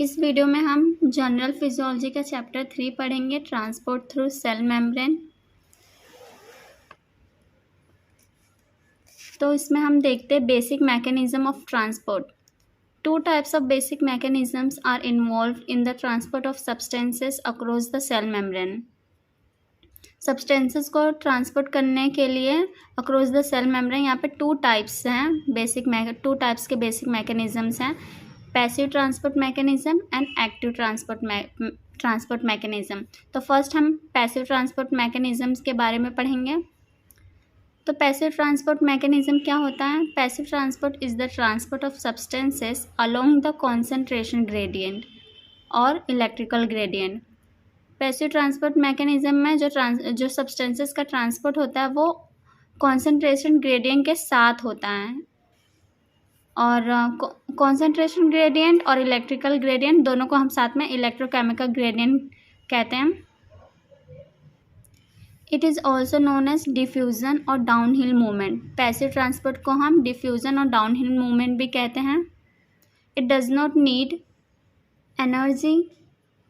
इस वीडियो में हम जनरल फिजियोलॉजी का चैप्टर 3 पढ़ेंगे, ट्रांसपोर्ट थ्रू सेल मेम्ब्रेन। तो इसमें हम देखते हैं basic mechanism of transport. Two types of basic mechanisms are involved in the transport of substances across the cell membrane. Substances को ट्रांसपोर्ट करने के लिए अक्रॉस द सेल मेम्ब्रेन यहाँ पे टू टाइप्स हैं, टू टाइप्स के बेसिक मैकेनिज्म्स हैं, passive transport mechanism and active transport mechanism. तो फर्स्ट हम पैसिव ट्रांसपोर्ट मैकेनिज्म्स के बारे में पढ़ेंगे। तो पैसिव ट्रांसपोर्ट मैकेनिज्म क्या होता है? Passive transport is the transport of substances along the concentration gradient और electrical gradient. Passive transport mechanism में जो सब्सटेंसेस का ट्रांसपोर्ट होता है वो कॉन्सेंट्रेशन ग्रेडियंट के साथ होता है, और कॉन्सेंट्रेशन ग्रेडियंट और इलेक्ट्रिकल ग्रेडियंट दोनों को हम साथ में इलेक्ट्रोकेमिकल ग्रेडियंट कहते हैं। It is also known as diffusion और डाउनहिल मूवमेंट। पैसिव ट्रांसपोर्ट को हम डिफ्यूज़न और डाउनहिल मूवमेंट भी कहते हैं। It does not need energy.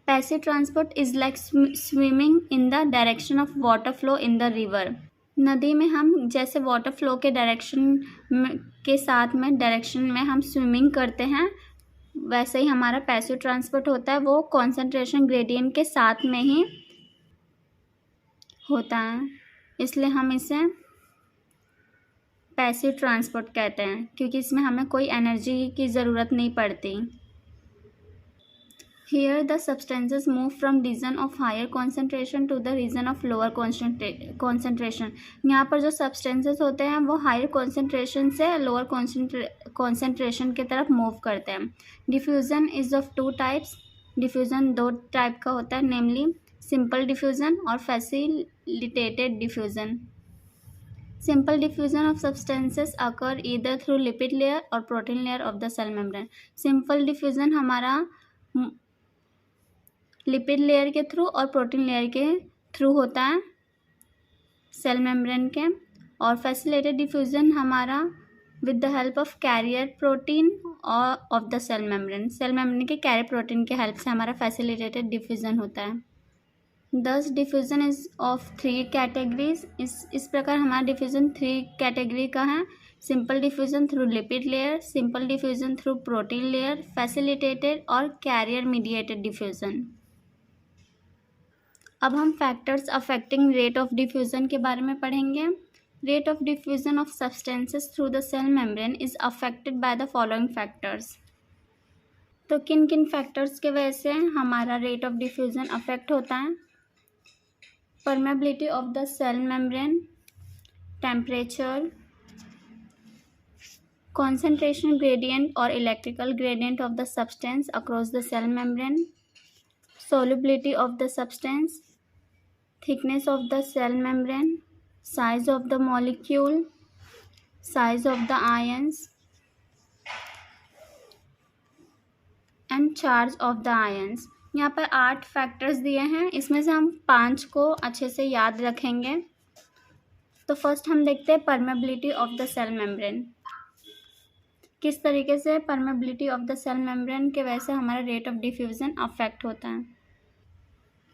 Passive transport is like swimming in the direction of water flow in the river. नदी में हम जैसे वाटर फ्लो के डायरेक्शन में हम स्विमिंग करते हैं, वैसे ही हमारा पैसिव ट्रांसपोर्ट होता है, वो कॉन्सेंट्रेशन ग्रेडियंट के साथ में ही होता है, इसलिए हम इसे पैसिव ट्रांसपोर्ट कहते हैं, क्योंकि इसमें हमें कोई एनर्जी की ज़रूरत नहीं पड़ती। Here the substances move from region of higher concentration to the region of lower concentration। यहाँ पर जो substances होते हैं वो higher concentration से lower concentration की तरफ move करते हैं। Diffusion is of two types। Diffusion दो type का होता है, namely simple diffusion और facilitated diffusion। Simple diffusion of substances occur either through lipid layer or protein layer of the cell membrane। Simple diffusion हमारा lipid layer के through और protein layer के through होता है सेल मेम्ब्रेन के, और facilitated diffusion हमारा with the help of carrier protein और ऑफ द सेल मेम्ब्रेन के कैरियर प्रोटीन के हेल्प से हमारा फैसिलिटेटेड डिफ्यूज़न होता है। दस डिफ्यूज़न इज ऑफ 3 कैटेगरीज। इस प्रकार हमारा डिफ्यूज़न 3 कैटेगरी का है। Simple diffusion through lipid layer, simple diffusion through protein layer, facilitated और कैरियर मीडिएटेड डिफ्यूज़न। अब हम factors affecting rate of diffusion के बारे में पढ़ेंगे। Rate of diffusion of substances through the cell membrane is affected by the following factors. तो किन किन फैक्टर्स के वजह से हमारा रेट ऑफ डिफ्यूज़न अफेक्ट होता है? Permeability of the cell membrane, temperature, concentration gradient or electrical gradient of the substance across the cell membrane, solubility of the substance, thickness of the cell membrane, size of the molecule, size of the ions and charge of the ions। यहाँ पर 8 factors दिए हैं, इसमें से हम 5 को अच्छे से याद रखेंगे। तो फर्स्ट हम देखते हैं permeability of the cell membrane. किस तरीके से permeability of the cell membrane के वजह से हमारा रेट ऑफ डिफ्यूज़न अफेक्ट होता है।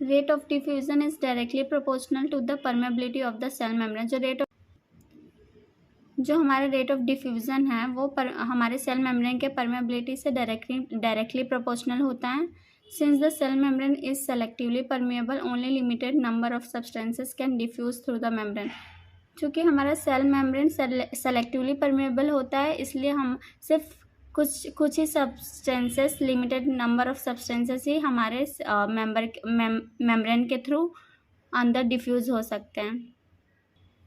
Rate of diffusion is directly proportional to the permeability of the cell membrane. जो हमारा रेट ऑफ डिफ्यूज़न है वो हमारे सेल मेम्ब्रेन के परमेबिलिटी से डायरेक्टली प्रोपोर्शनल होता है। Since the cell membrane is selectively permeable, only limited number of substances can diffuse through the membrane. चूँकि हमारा सेल मेम्ब्रेन सेलेक्टिवली परमेबल होता है, इसलिए हम सिर्फ कुछ ही substances, limited number of substances ही हमारे मेम्ब्रेन के थ्रू अंदर डिफ्यूज़ हो सकते हैं।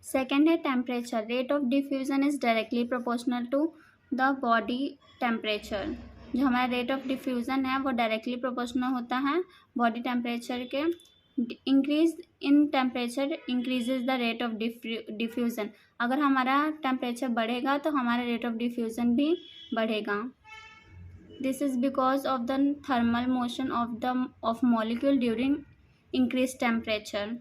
सेकेंड है temperature. Rate of diffusion is directly proportional to the body temperature. जो हमारा रेट ऑफ डिफ्यूज़न है वो डायरेक्टली प्रोपोर्शनल होता है बॉडी टेम्परेचर के। Increase in temperature increases the rate of diffusion. अगर हमारा टेम्परेचर बढ़ेगा तो हमारा रेट ऑफ डिफ्यूज़न भी बढ़ेगा। This is because of the thermal motion of molecule during increase temperature.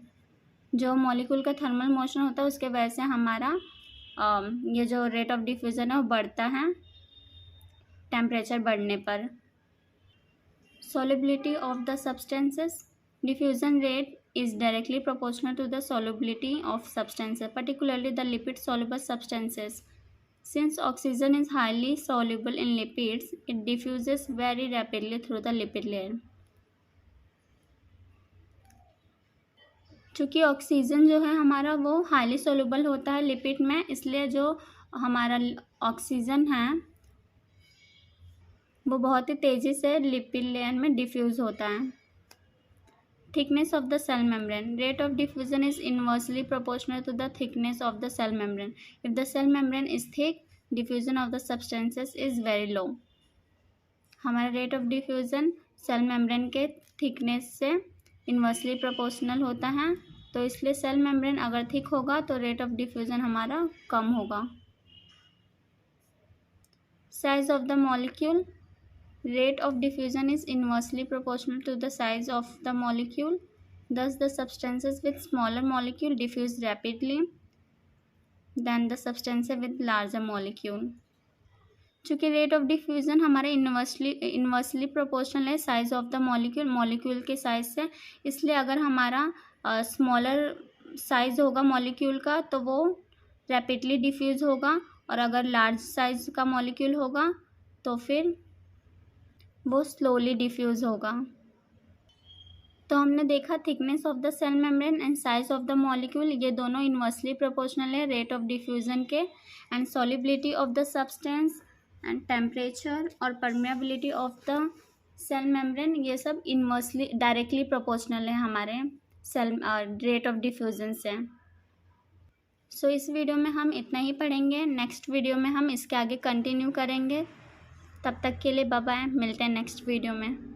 जो मॉलिक्यूल का थर्मल मोशन होता है उसके वजह से हमारा ये जो रेट ऑफ डिफ्यूज़न है वो बढ़ता है टेम्परेचर बढ़ने पर। Solubility of the substances. Diffusion rate is directly proportional to the solubility of substances, particularly the lipid soluble substances. Since oxygen is highly soluble in lipids, it diffuses very rapidly through the lipid layer. चूँकि oxygen जो है हमारा वो highly soluble होता है lipid में, इसलिए जो हमारा ऑक्सीजन है वो बहुत ही तेज़ी से लिपिड लेयर में डिफ्यूज़ होता है. Thickness of the cell membrane. Rate of diffusion is inversely proportional to the thickness of the cell membrane. If the cell membrane is thick, diffusion of the substances is very low. हमारा rate of diffusion cell membrane के thickness से inversely proportional होता है, तो इसलिए cell membrane अगर thick होगा तो रेट ऑफ डिफ्यूजन हमारा कम होगा. Size of the molecule. Rate of diffusion is inversely proportional to the size of the molecule. Thus, the substances with smaller molecule diffuse rapidly than the substances with larger molecule. चूँकि rate of diffusion हमारे inversely proportional है size of the molecule के size से, इसलिए अगर हमारा smaller size होगा molecule का तो वो रैपिडली डिफ्यूज़ होगा, और अगर लार्ज साइज का मॉलिक्यूल होगा तो फिर वो स्लोली डिफ्यूज़ होगा. तो हमने देखा thickness of the cell membrane and size of the molecule, ये दोनों इन्वर्सली प्रोपोर्शनल है रेट ऑफ डिफ्यूज़न के. And solubility of the substance and temperature और permeability of the cell membrane, ये सब इन्वर्सली डायरेक्टली प्रोपोर्शनल है हमारे सेल रेट ऑफ डिफ्यूज़न से. सो इस वीडियो में हम इतना ही पढ़ेंगे. नेक्स्ट वीडियो में हम इसके आगे कंटिन्यू करेंगे. तब तक के लिए बाय बाय, मिलते हैं नेक्स्ट वीडियो में.